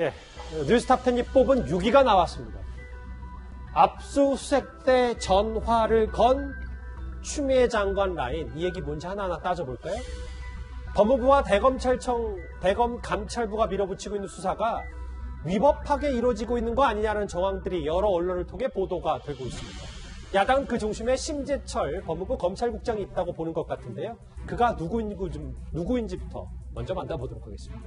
예, 뉴스탑10이 뽑은 6위가 나왔습니다. 압수수색 때 전화를 건 추미애 장관 라인, 이 얘기 뭔지 하나하나 따져볼까요? 법무부와 대검감찰부가 밀어붙이고 있는 수사가 위법하게 이루어지고 있는 거 아니냐는 정황들이 여러 언론을 통해 보도가 되고 있습니다. 야당은 그 중심에 심재철 법무부 검찰국장이 있다고 보는 것 같은데요. 그가 누구인지부터 먼저 만나보도록 하겠습니다.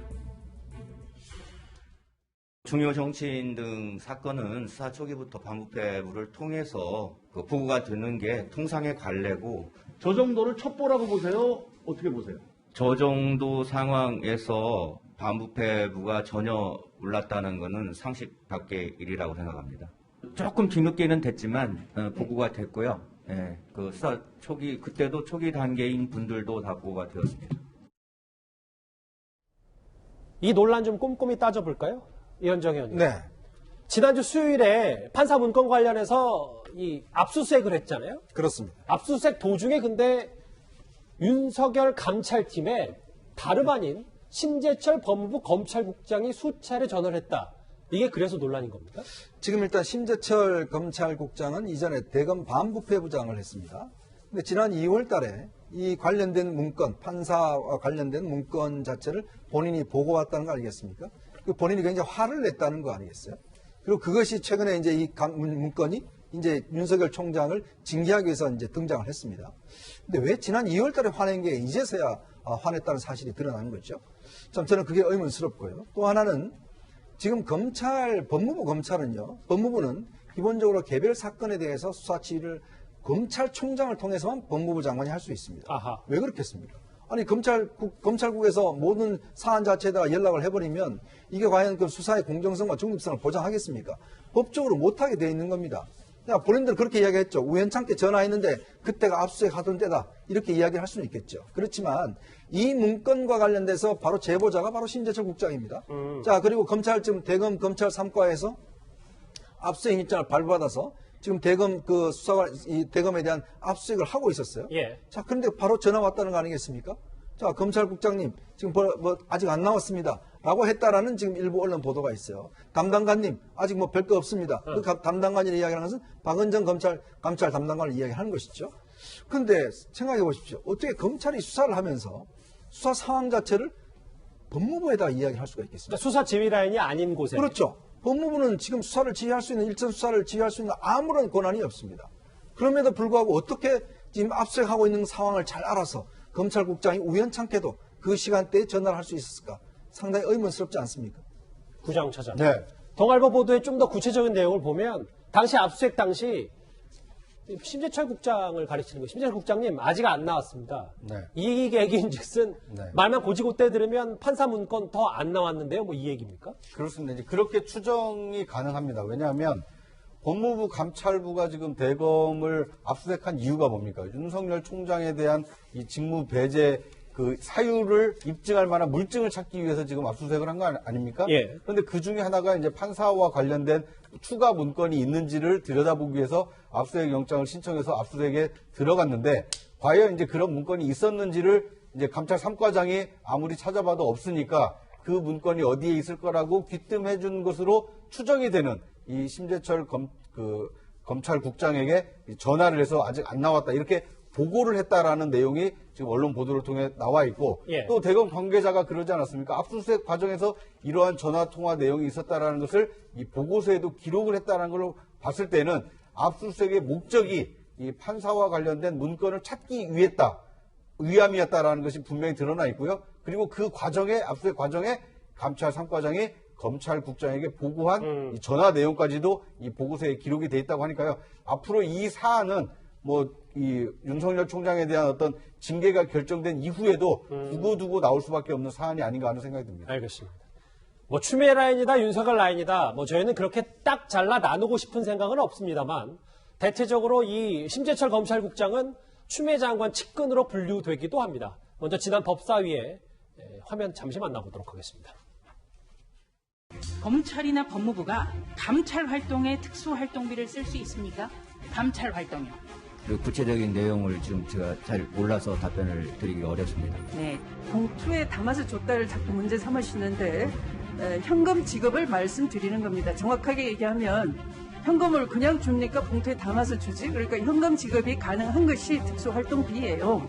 중요 정치인 등 사건은 수사 초기부터 반부패부를 통해서 보고가 되는 게 통상의 관례고, 저 정도를 첩보라고 보세요? 어떻게 보세요? 저 정도 상황에서 반부패부가 전혀 몰랐다는 것은 상식 밖의 일이라고 생각합니다. 조금 뒤늦게는 됐지만 보고가 됐고요. 예, 그 수사 초기, 그때도 초기 단계인 분들도 다 보고가 되었습니다. 이 논란 좀 꼼꼼히 따져볼까요? 이현정 의원님. 네. 지난주 수요일에 판사 문건 관련해서 이 압수수색을 했잖아요. 그렇습니다. 압수수색 도중에 근데 윤석열 감찰팀에 다름 아닌 심재철 법무부 검찰국장이 수차례 전화를 했다. 이게 그래서 논란인 겁니까? 지금 일단 심재철 검찰국장은 이전에 대검 반부패부장을 했습니다. 근데 지난 2월 달에 이 관련된 문건, 판사와 관련된 문건 자체를 본인이 보고 왔다는 거 아니겠습니까? 그 본인이 굉장히 화를 냈다는 거 아니겠어요? 그리고 그것이 최근에 이제 이 문건이 이제 윤석열 총장을 징계하기 위해서 이제 등장을 했습니다. 근데 왜 지난 2월 달에 화낸 게 이제서야 화냈다는 사실이 드러나는 거죠? 참 저는 그게 의문스럽고요. 또 하나는 지금 법무부 검찰은요, 법무부는 기본적으로 개별 사건에 대해서 수사 지휘를 검찰총장을 통해서만 법무부 장관이 할 수 있습니다. 아하. 왜 그렇겠습니까? 아니, 검찰국에서 모든 사안 자체에다가 연락을 해버리면 이게 과연 그 수사의 공정성과 중립성을 보장하겠습니까? 법적으로 못하게 돼 있는 겁니다. 본인들은 그렇게 이야기했죠. 우연찮게 전화했는데 그때가 압수수색 하던 때다. 이렇게 이야기를 할 수는 있겠죠. 그렇지만 이 문건과 관련돼서 바로 제보자가 바로 심재철 국장입니다. 자, 그리고 지금 대검 검찰 3과에서 압수수색 입장을 발부받아서 지금 대검 이 대검에 대한 압수수색을 하고 있었어요. 예. 자, 그런데 바로 전화 왔다는 거 아니겠습니까? 자, 검찰국장님, 지금 아직 안 나왔습니다. 라고 했다라는 지금 일부 언론 보도가 있어요. 담당관님, 아직 별거 없습니다. 그 담당관이 이야기하는 것은 박은정 감찰 담당관을 이야기하는 것이죠. 그런데 생각해 보십시오. 어떻게 검찰이 수사를 하면서 수사 상황 자체를 법무부에다 이야기할 수가 있겠습니까? 그러니까 수사 지휘 라인이 아닌 곳에. 그렇죠. 법무부는 지금 수사를 지휘할 수 있는, 일선 수사를 지휘할 수 있는 아무런 권한이 없습니다. 그럼에도 불구하고 어떻게 지금 압수수색하고 있는 상황을 잘 알아서 검찰국장이 우연찮게도 그 시간대에 전화를 할 수 있었을까? 상당히 의문스럽지 않습니까? 구장차장. 네. 동아일보 보도에 좀 더 구체적인 내용을 보면 당시 압수수색 당시 심재철 국장을 가리키는 거예요. 심재철 국장님 아직 안 나왔습니다. 네. 이 얘기인즉슨 네. 말만 고지고대 들으면 판사 문건 더 안 나왔는데요. 이 얘기입니까? 그렇습니다. 이제 그렇게 추정이 가능합니다. 왜냐하면 법무부 감찰부가 지금 대검을 압수수색한 이유가 뭡니까? 윤석열 총장에 대한 이 직무 배제 그 사유를 입증할 만한 물증을 찾기 위해서 지금 압수수색을 한 거 아닙니까? 예. 그런데 그 중에 하나가 이제 판사와 관련된 추가 문건이 있는지를 들여다보기 위해서 압수수색 영장을 신청해서 압수수색에 들어갔는데 과연 이제 그런 문건이 있었는지를 이제 감찰 3과장이 아무리 찾아봐도 없으니까 그 문건이 어디에 있을 거라고 귀뜸해 준 것으로 추정이 되는 이 심재철 검찰국장에게 전화를 해서 아직 안 나왔다 이렇게 보고를 했다라는 내용이 지금 언론 보도를 통해 나와 있고 예. 또 대검 관계자가 그러지 않았습니까? 압수수색 과정에서 이러한 전화통화 내용이 있었다라는 것을 이 보고서에도 기록을 했다는 걸로 봤을 때는 압수수색의 목적이 이 판사와 관련된 문건을 찾기 위함이었다라는 것이 분명히 드러나 있고요. 그리고 그 과정에 압수수색 과정에 감찰 3과장이 검찰국장에게 보고한 이 전화 내용까지도 이 보고서에 기록이 돼 있다고 하니까요. 앞으로 이 사안은 이 윤석열 총장에 대한 어떤 징계가 결정된 이후에도 두고두고 나올 수밖에 없는 사안이 아닌가 하는 생각이 듭니다. 알겠습니다. 추미애 라인이다, 윤석열 라인이다, 저희는 그렇게 딱 잘라 나누고 싶은 생각은 없습니다만, 대체적으로 이 심재철 검찰국장은 추미애 장관 측근으로 분류되기도 합니다. 먼저 지난 법사위에 화면 잠시 만나보도록 하겠습니다. 검찰이나 법무부가 감찰 활동에 특수활동비를 쓸 수 있습니까? 감찰 활동이요. 그 구체적인 내용을 지금 제가 잘 몰라서 답변을 드리기 어렵습니다. 네, 봉투에 담아서 줬다를 자꾸 문제 삼으시는데 현금 지급을 말씀드리는 겁니다. 정확하게 얘기하면 현금을 그냥 줍니까? 봉투에 담아서 주지? 그러니까 현금 지급이 가능한 것이 특수활동비예요.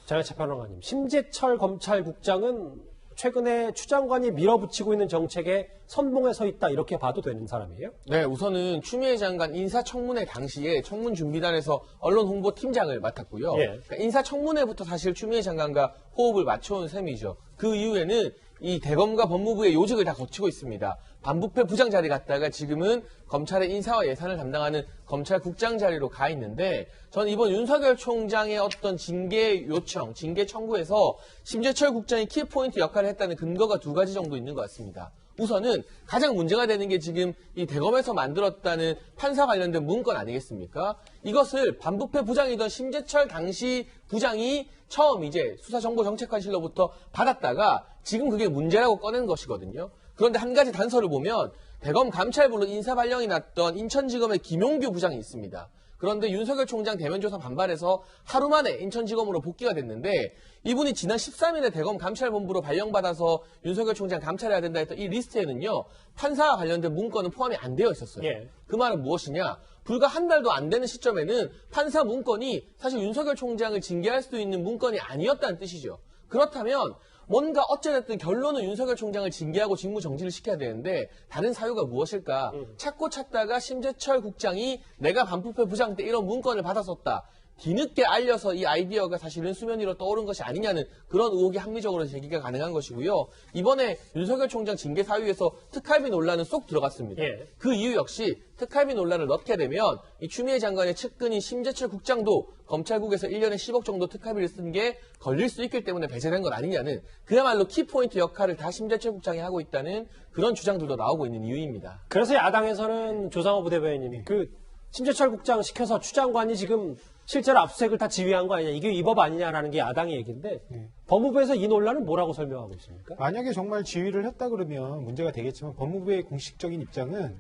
장혜철평론가님, 심재철 검찰국장은 최근에 추 장관이 밀어붙이고 있는 정책에 선봉에 서 있다 이렇게 봐도 되는 사람이에요? 네, 우선은 추미애 장관 인사청문회 당시에 청문준비단에서 언론홍보팀장을 맡았고요. 예. 그러니까 인사청문회부터 사실 추미애 장관과 호흡을 맞춰온 셈이죠. 그 이후에는 이 대검과 법무부의 요직을 다 거치고 있습니다. 반부패 부장 자리 갔다가 지금은 검찰의 인사와 예산을 담당하는 검찰국장 자리로 가 있는데 저는 이번 윤석열 총장의 어떤 징계 요청, 징계 청구에서 심재철 국장이 키포인트 역할을 했다는 근거가 두 가지 정도 있는 것 같습니다. 우선은 가장 문제가 되는 게 지금 이 대검에서 만들었다는 판사 관련된 문건 아니겠습니까? 이것을 반부패 부장이던 심재철 당시 부장이 처음 이제 수사정보정책관실로부터 받았다가 지금 그게 문제라고 꺼낸 것이거든요. 그런데 한 가지 단서를 보면 대검 감찰부로 인사 발령이 났던 인천지검의 김용규 부장이 있습니다. 그런데 윤석열 총장 대면조사 반발해서 하루 만에 인천지검으로 복귀가 됐는데 이분이 지난 13일에 대검 감찰본부로 발령받아서 윤석열 총장 감찰해야 된다 했던 이 리스트에는요. 판사와 관련된 문건은 포함이 안 되어 있었어요. 예. 그 말은 무엇이냐? 불과 한 달도 안 되는 시점에는 판사 문건이 사실 윤석열 총장을 징계할 수도 있는 문건이 아니었다는 뜻이죠. 그렇다면 뭔가 어찌됐든 결론은 윤석열 총장을 징계하고 직무 정지를 시켜야 되는데 다른 사유가 무엇일까? 찾고 찾다가 심재철 국장이 내가 반부패 부장 때 이런 문건을 받았었다. 뒤늦게 알려서 이 아이디어가 사실은 수면 위로 떠오른 것이 아니냐는 그런 의혹이 합리적으로 제기가 가능한 것이고요. 이번에 윤석열 총장 징계 사유에서 특활비 논란은 쏙 들어갔습니다. 예. 그 이유 역시 특활비 논란을 넣게 되면 이 추미애 장관의 측근인 심재철 국장도 검찰국에서 1년에 10억 정도 특활비를 쓴 게 걸릴 수 있기 때문에 배제된 것 아니냐는 그야말로 키포인트 역할을 다 심재철 국장이 하고 있다는 그런 주장들도 나오고 있는 이유입니다. 그래서 야당에서는 조상호 부대변인님이 그 심재철 국장 시켜서 추 장관이 지금 실제로 압수수색을 다 지휘한 거 아니냐, 이게 위법 아니냐라는 게 야당의 얘기인데 법무부에서 이 논란은 뭐라고 설명하고 있습니까? 만약에 정말 지휘를 했다 그러면 문제가 되겠지만 법무부의 공식적인 입장은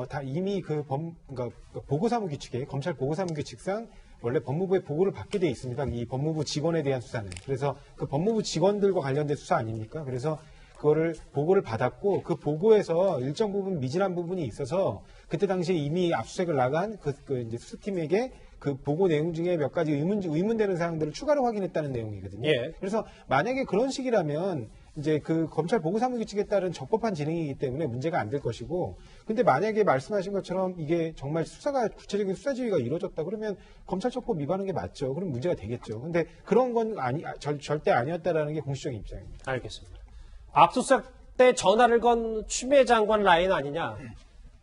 다 이미 그러니까 보고사무 규칙에 검찰 보고사무 규칙상 원래 법무부의 보고를 받게 돼 있습니다. 이 법무부 직원에 대한 수사는. 그래서 그 법무부 직원들과 관련된 수사 아닙니까? 그래서 그거를 보고를 받았고 그 보고에서 일정 부분 미진한 부분이 있어서 그때 당시에 이미 압수수색을 나간 그 이제 수사팀에게 그 보고 내용 중에 몇 가지 의문되는 사항들을 추가로 확인했다는 내용이거든요. 예. 그래서 만약에 그런 식이라면 이제 그 검찰 보고사무 규칙에 따른 적법한 진행이기 때문에 문제가 안 될 것이고, 근데 만약에 말씀하신 것처럼 이게 정말 수사가 구체적인 수사 지휘가 이루어졌다 그러면 검찰처법 위반한 게 맞죠. 그럼 문제가 되겠죠. 근데 그런 건 절대 아니었다라는 게 공식적인 입장입니다. 알겠습니다. 압수수색 때 전화를 건 추미애 장관 라인 아니냐,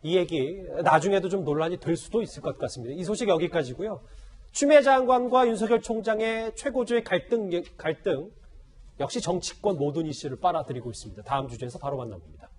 이 얘기 나중에도 좀 논란이 될 수도 있을 것 같습니다. 이 소식 여기까지고요. 추미애 장관과 윤석열 총장의 최고조의 갈등 역시 정치권 모든 이슈를 빨아들이고 있습니다. 다음 주제에서 바로 만나봅니다.